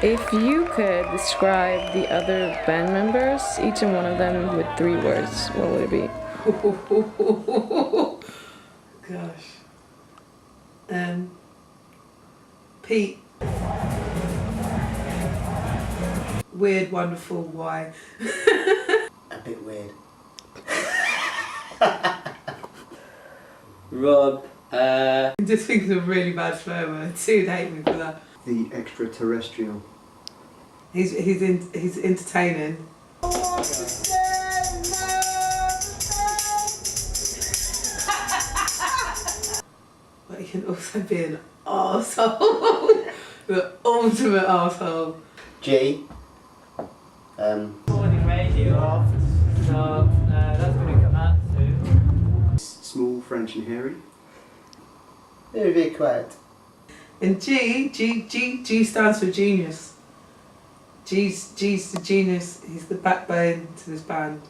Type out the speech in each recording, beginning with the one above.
If you could describe the other band members, each and one of them with 3 words, what would it be? Gosh. Pete. Weird, wonderful, why? A bit weird. Rob. I'm just thinking of a really bad swear word. He'd hate me for that. The extraterrestrial. He's entertaining. But he can also be an arsehole. The ultimate arsehole. G. Morning radio off, so that's going to come out soon. Small, French and hairy. Very quiet. And G stands for genius. G's the genius. He's the backbone to this band.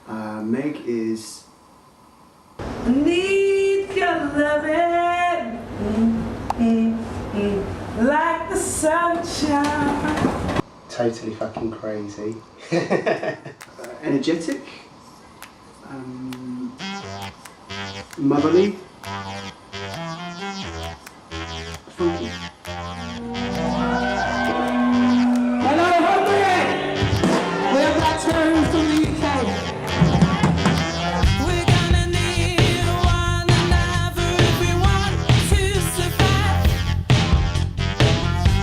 Meg is... I need your loving, like the sunshine. Totally fucking crazy. energetic. Motherly. Funky. Hello, Hungary! We're black terms from the UK. We're gonna need one another if we want to survive.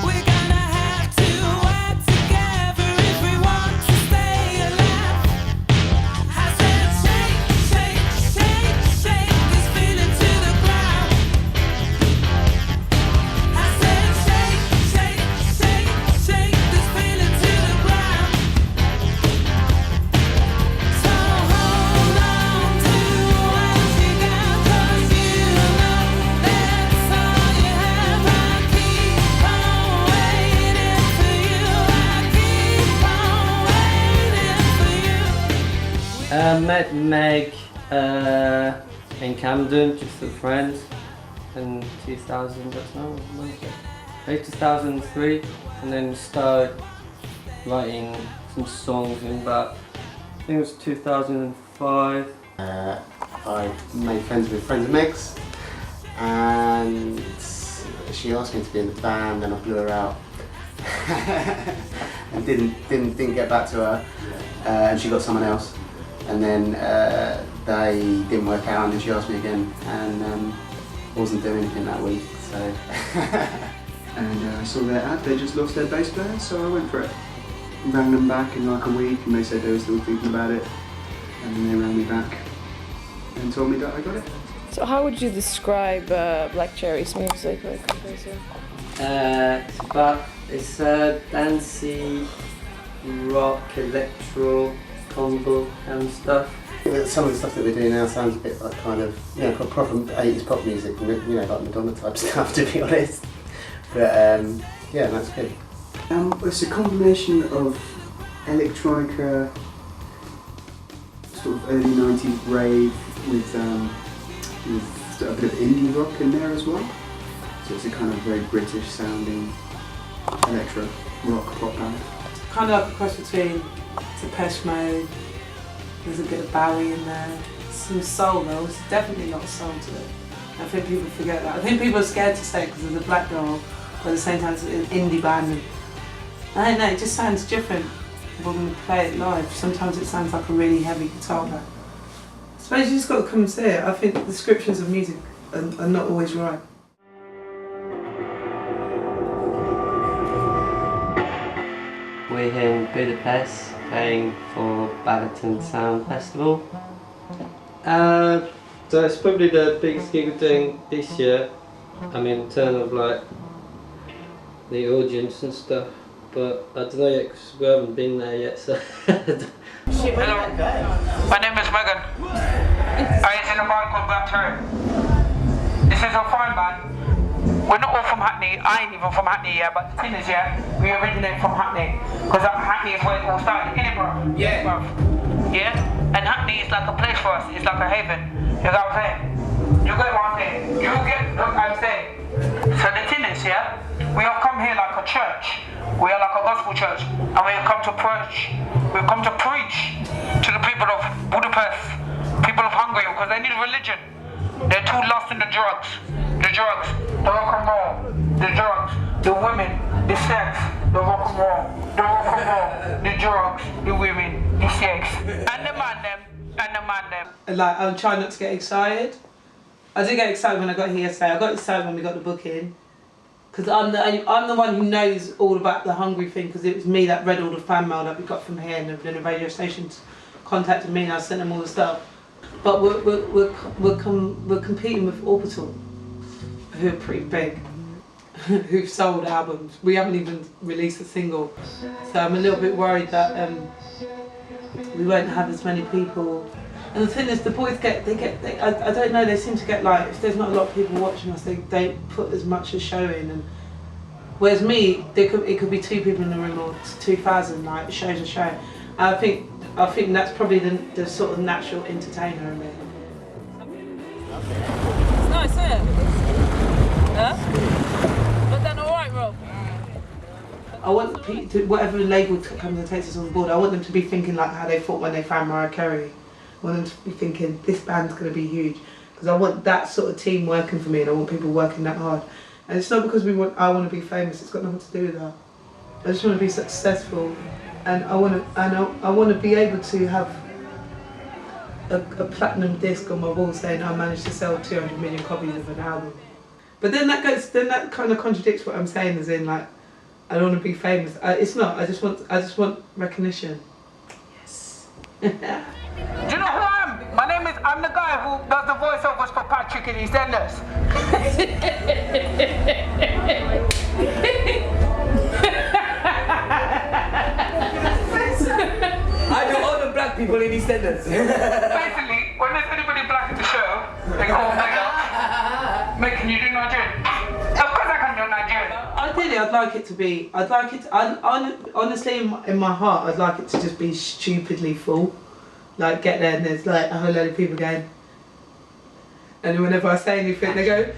We're gonna have to work together if we want to stay alive. I said shake, shake, shake, shake this feeling to the ground. I said shake, shake, shake, shake this feeling to the ground. So hold on to what you got, 'cause you know that's all you have. I keep on waiting for you. I keep on waiting for you. Met Meg in Camden, just a friend, in 2000, that's now, when was it? 2003, and then started writing some songs in about, I think it was 2005. I made friends with friends of Meg's, and she asked me to be in the band, and I blew her out, and didn't get back to her, and she got someone else, and then they didn't work out, and then she asked me again, and wasn't doing anything that week, so. And I saw their ad, they just lost their bass player, so I went for it. Rang them back in like a week and they said they were still thinking about it. And then they rang me back and told me that I got it. So how would you describe Black Cherry's music or composer? It's dancey, rock, electro, combo and stuff. Some of the stuff that we're doing now sounds a bit like kind of, you know, proper 80s pop music, you know, like Madonna type stuff, to be honest. But yeah, that's good. It's a combination of electronica, sort of early 90s rave with a bit of indie rock in there as well. So it's a kind of very British sounding electro rock pop band. Kind of like a cross between Depeche Mode. There's a bit of Bowie in there. Some soul though. It's definitely not soul to it. I think people forget that. I think people are scared to say it because there's a black girl, but at the same time it's an indie band. And I don't know, it just sounds different when we play it live. Sometimes it sounds like a really heavy guitar band. I suppose you just got to come and see it. I think descriptions of music are not always right. We're here in Budapest playing for Balaton Sounds Festival. So it's probably the biggest gig we're doing this year. I mean, in terms of like the audience and stuff, but I don't know yet because we haven't been there yet. So. Hello, my name is Megan. I is in a band called Black Cherry. This is a foreign band. We're not all from Hackney. I ain't even from Hackney yet, but the thing is, yeah, we originate from Hackney because Hackney is where it all started. Edinburgh. Yeah. Yeah. And Hackney is like a place for us. It's like a haven. You know what I'm saying? You get what I'm saying? You get what I'm saying? So the thing is, yeah, we have come here like a church. We are like a gospel church, and we have come to preach. We've come to preach to the people of Budapest, people of Hungary, because they need religion. They're too lost in the drugs, the rock and roll, the drugs, the women, the sex, the rock and roll, the drugs, the women, the sex, and the man them. And like, I'm trying not to get excited. I did get excited when I got here yesterday. I got excited when we got the book in. Because I'm the one who knows all about the Hungary thing, because it was me that read all the fan mail that we got from here, and then the radio stations contacted me and I sent them all the stuff. But we're competing with Orbital, who are pretty big, who've sold albums. We haven't even released a single. So I'm a little bit worried that we won't have as many people. And the thing is, the boys I don't know, they seem to get like, if there's not a lot of people watching us, they don't put as much as show in. And whereas me, it could be 2 people in the room or 2,000, like, show's a show. And I think that's probably the sort of natural entertainer in me. It's nice, isn't it? Huh? But then alright, Rob. I want people to, whatever label comes and takes us on board, I want them to be thinking like how they thought when they found Mariah Carey. I want them to be thinking, this band's going to be huge. Because I want that sort of team working for me, and I want people working that hard. And it's not because I want to be famous, it's got nothing to do with that. I just want to be successful, and I want to be able to have a platinum disc on my wall saying I managed to sell 200 million copies of an album. But then that kind of contradicts what I'm saying, as in like, I don't want to be famous. It's not. I just want recognition. Yes. Do you know who I am? I'm the guy who does the voiceovers for Patrick in EastEnders. I do all the black people in EastEnders. Basically, when there's anybody black in the show, they call me up. Mate, can you do Nigerian? Of course I can do Nigerian. Ideally, honestly, in my heart, I'd like it to just be stupidly full. Like, get there and there's like a whole load of people going. And whenever I say anything, they go,